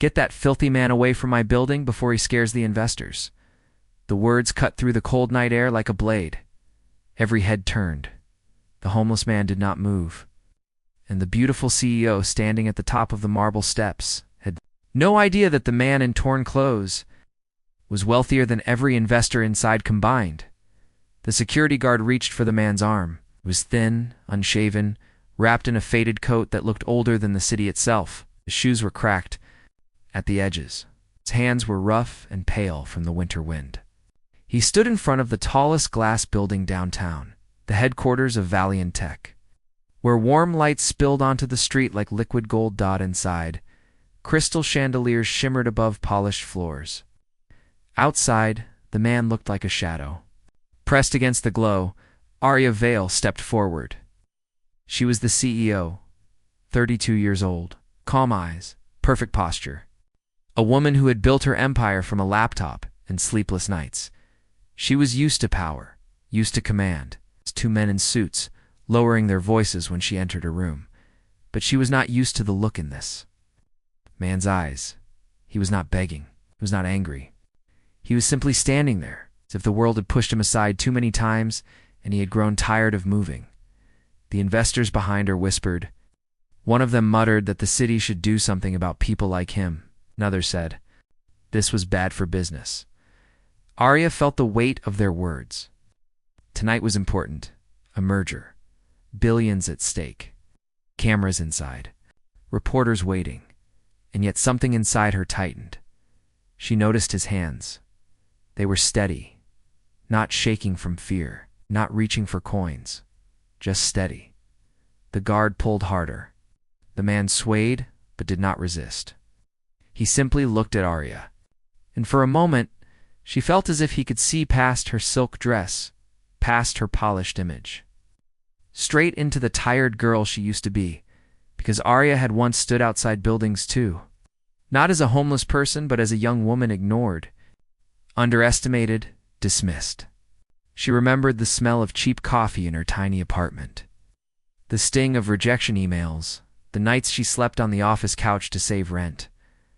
"Get that filthy man away from my building before he scares the investors." The words cut through the cold night air like a blade. Every head turned. The homeless man did not move. And the beautiful CEO standing at the top of the marble steps had no idea that the man in torn clothes was wealthier than every investor inside combined. The security guard reached for the man's arm. It was thin, unshaven, wrapped in a faded coat that looked older than the city itself. His shoes were cracked at the edges. His hands were rough and pale from the winter wind. He stood in front of the tallest glass building downtown, the headquarters of Valiant Tech, where warm lights spilled onto the street like liquid gold dot inside. Crystal chandeliers shimmered above polished floors. Outside, the man looked like a shadow. Pressed against the glow, Arya Vale stepped forward. She was the CEO, 32 years old, calm eyes, perfect posture. A woman who had built her empire from a laptop and sleepless nights. She was used to power, used to command. Two men in suits, lowering their voices when she entered a room. But she was not used to the look in this man's eyes. He was not begging. He was not angry. He was simply standing there, as if the world had pushed him aside too many times and he had grown tired of moving. The investors behind her whispered. One of them muttered that the city should do something about people like him. Another said, this was bad for business. Arya felt the weight of their words. Tonight was important. A merger. Billions at stake. Cameras inside. Reporters waiting. And yet something inside her tightened. She noticed his hands. They were steady. Not shaking from fear. Not reaching for coins. Just steady. The guard pulled harder. The man swayed, but did not resist. He simply looked at Arya. And for a moment, she felt as if he could see past her silk dress, past her polished image. Straight into the tired girl she used to be, because Arya had once stood outside buildings too. Not as a homeless person, but as a young woman ignored, underestimated, dismissed. She remembered the smell of cheap coffee in her tiny apartment, the sting of rejection emails, the nights she slept on the office couch to save rent.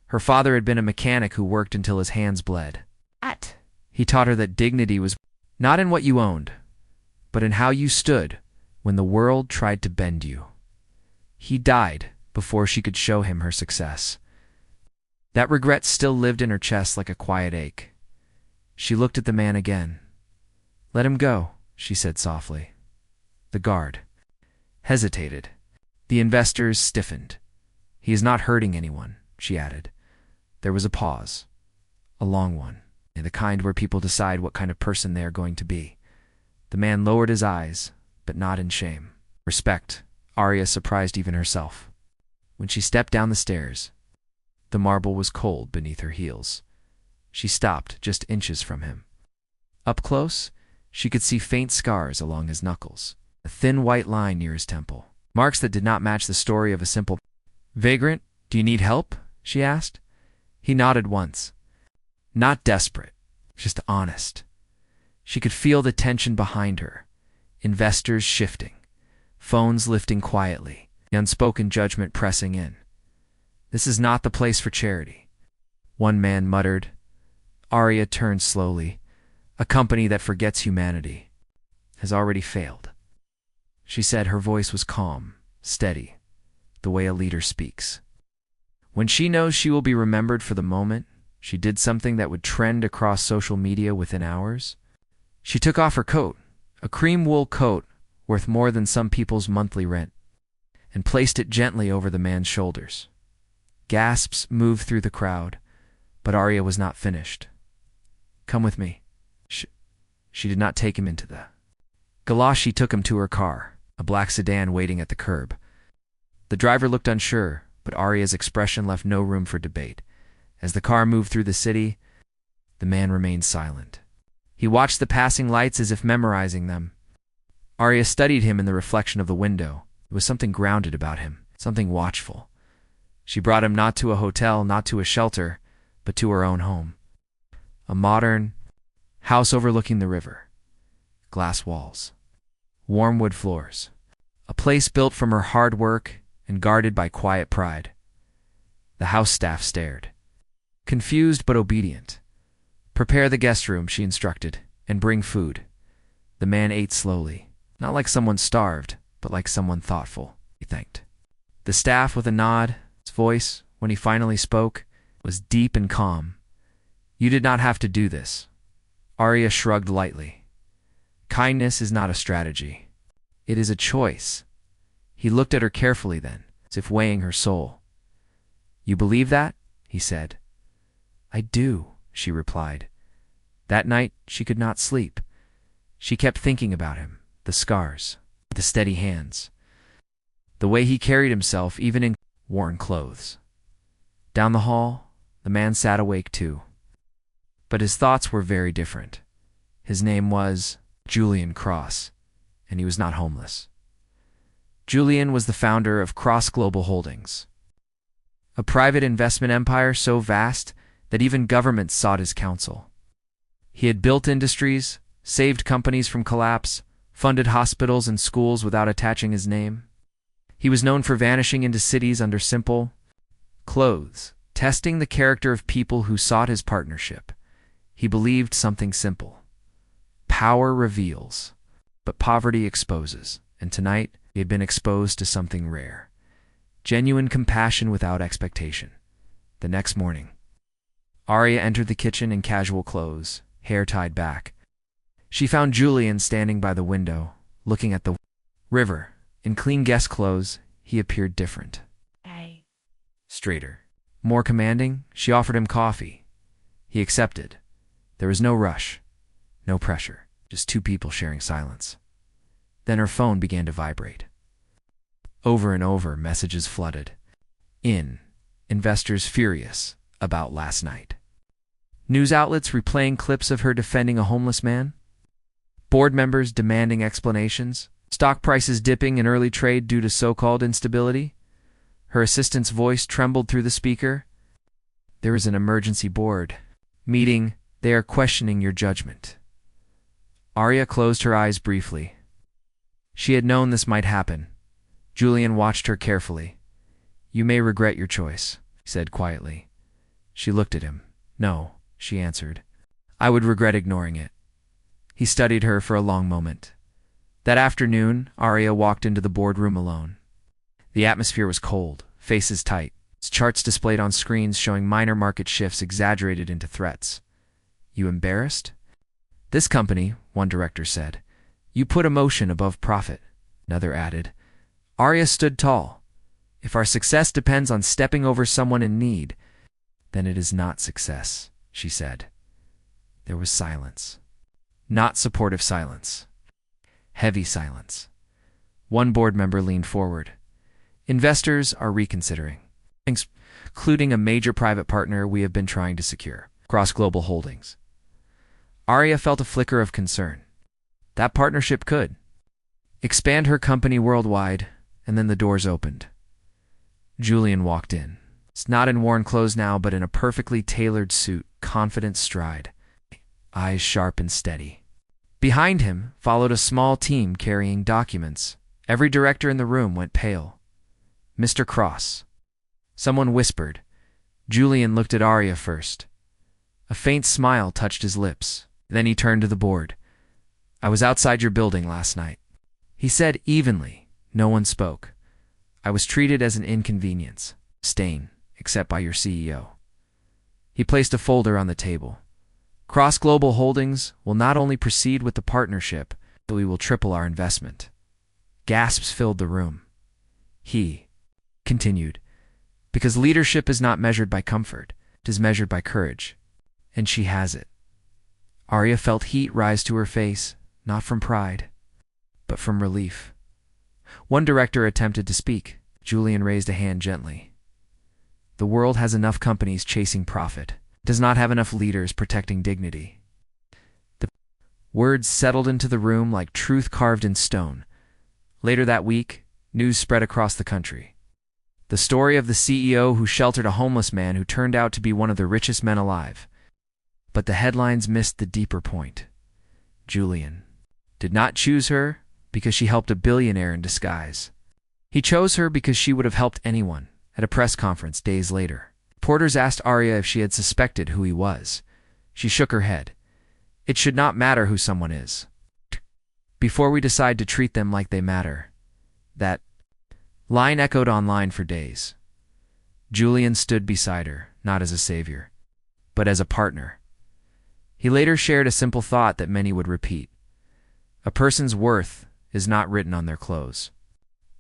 Her father had been a mechanic who worked until his hands bled. He taught her that dignity was not in what you owned, but in how you stood when the world tried to bend you. He died before she could show him her success. That regret still lived in her chest like a quiet ache. She looked at the man again. "Let him go," she said softly. The guard hesitated. The investors stiffened. "He is not hurting anyone," she added. There was a pause, a long one, the kind where people decide what kind of person they are going to be. The man lowered his eyes, but not in shame. Respect. Arya surprised even herself. When she stepped down the stairs, the marble was cold beneath her heels. She stopped just inches from him. Up close, she could see faint scars along his knuckles, a thin white line near his temple. Marks that did not match the story of a simple vagrant. "Do you need help?" she asked. He nodded once. Not desperate, just honest. She could feel the tension behind her. Investors shifting. Phones lifting quietly. The unspoken judgment pressing in. "This is not the place for charity," one man muttered. Arya turned slowly. "A company that forgets humanity has already failed," she said. Her voice was calm, steady, the way a leader speaks. When she knows she will be remembered for the moment she did something that would trend across social media within hours. She took off her coat, a cream wool coat worth more than some people's monthly rent, and placed it gently over the man's shoulders. Gasps moved through the crowd, but Arya was not finished. "Come with me." She did not take him into the galosh. She took him to her car, a black sedan waiting at the curb. The driver looked unsure, but Arya's expression left no room for debate. As the car moved through the city, the man remained silent. He watched the passing lights as if memorizing them. Arya studied him in the reflection of the window. There was something grounded about him, something watchful. She brought him not to a hotel, not to a shelter, but to her own home. A modern house overlooking the river. Glass walls. Warm wood floors. A place built from her hard work and guarded by quiet pride. The house staff stared. confused but obedient. "Prepare the guest room," she instructed, "and bring food." The man ate slowly, not like someone starved, but like someone thoughtful. He thanked the staff with a nod. His voice, when he finally spoke, was deep and calm. "You did not have to do this." Arya shrugged lightly. "Kindness is not a strategy. It is a choice." He looked at her carefully then, as if weighing her soul. "You believe that?" he said. "I do," she replied. That night she could not sleep. She kept thinking about him, the scars, the steady hands, the way he carried himself even in worn clothes. Down the hall, the man sat awake too. But his thoughts were very different. His name was Julian Cross, and he was not homeless. Julian was the founder of Cross Global Holdings, a private investment empire so vast that even governments sought his counsel. He had built industries, saved companies from collapse, funded hospitals and schools without attaching his name. He was known for vanishing into cities under simple clothes, testing the character of people who sought his partnership. He believed something simple. Power reveals, but poverty exposes, and tonight he had been exposed to something rare. Genuine compassion without expectation. The next morning, Arya entered the kitchen in casual clothes, hair tied back. She found Julian standing by the window, looking at the river. In clean guest clothes, he appeared different. Straighter. More commanding, she offered him coffee. He accepted. There was no rush, no pressure, just two people sharing silence. Then her phone began to vibrate. Over and over, messages flooded. Investors furious about last night. News outlets replaying clips of her defending a homeless man. Board members demanding explanations. Stock prices dipping in early trade due to so-called instability. Her assistant's voice trembled through the speaker. "There is an emergency board meeting. They are questioning your judgment." Arya closed her eyes briefly. She had known this might happen. Julian watched her carefully. "You may regret your choice," he said quietly. She looked at him. "No," she answered. "I would regret ignoring it." He studied her for a long moment. That afternoon, Arya walked into the boardroom alone. The atmosphere was cold, faces tight, charts displayed on screens showing minor market shifts exaggerated into threats. "You embarrassed?" "This company," one director said. "You put emotion above profit," another added. Arya stood tall. "If our success depends on stepping over someone in need, then it is not success," she said. There was silence. Not supportive silence. Heavy silence. One board member leaned forward. "Investors are reconsidering, including a major private partner we have been trying to secure, Cross Global Holdings." Arya felt a flicker of concern. That partnership could expand her company worldwide, and then the doors opened. Julian walked in. It's not in worn clothes now, but in a perfectly tailored suit, confident stride, eyes sharp and steady. Behind him followed a small team carrying documents. Every director in the room went pale. "Mr. Cross." Someone whispered. Julian looked at Arya first. A faint smile touched his lips. Then he turned to the board. "I was outside your building last night," he said evenly. No one spoke. "I was treated as an inconvenience, stain, except by your CEO." He placed a folder on the table. "Cross Global Holdings will not only proceed with the partnership, but we will triple our investment." Gasps filled the room. He continued, "Because leadership is not measured by comfort, it is measured by courage. And she has it." Arya felt heat rise to her face, not from pride, but from relief. One director attempted to speak. Julian raised a hand gently. "The world has enough companies chasing profit. It does not have enough leaders protecting dignity." The words settled into the room like truth carved in stone. Later that week, news spread across the country. The story of the CEO who sheltered a homeless man who turned out to be one of the richest men alive. But the headlines missed the deeper point. Julian did not choose her because she helped a billionaire in disguise. He chose her because she would have helped anyone. At a press conference days later, Porters asked Arya if she had suspected who he was. She shook her head. It should not matter who someone is, before we decide to treat them like they matter. That line echoed online for days. Julian stood beside her, not as a savior, but as a partner. He later shared a simple thought that many would repeat. A person's worth is not written on their clothes.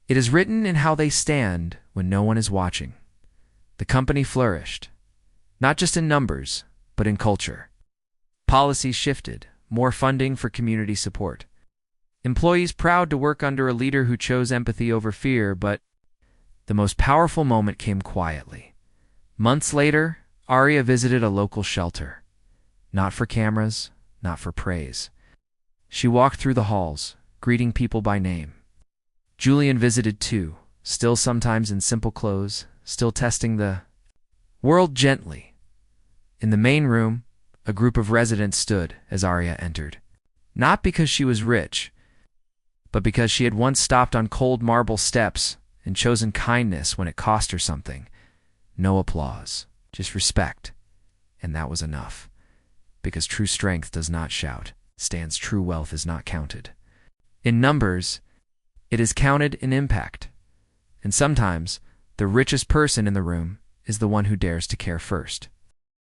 It is written in how they stand when no one is watching. The company flourished, not just in numbers, but in culture. Policies shifted, more funding for community support. Employees proud to work under a leader who chose empathy over fear, but the most powerful moment came quietly. Months later, Arya visited a local shelter. Not for cameras, not for praise. She walked through the halls, greeting people by name. Julian visited too, still sometimes in simple clothes, still testing the world gently. In the main room, a group of residents stood as Arya entered. Not because she was rich, but because she had once stopped on cold marble steps and chosen kindness when it cost her something. No applause, just respect. And that was enough. Because true strength does not shout, stands true wealth is not counted in numbers, it is counted in impact. And sometimes, the richest person in the room is the one who dares to care first.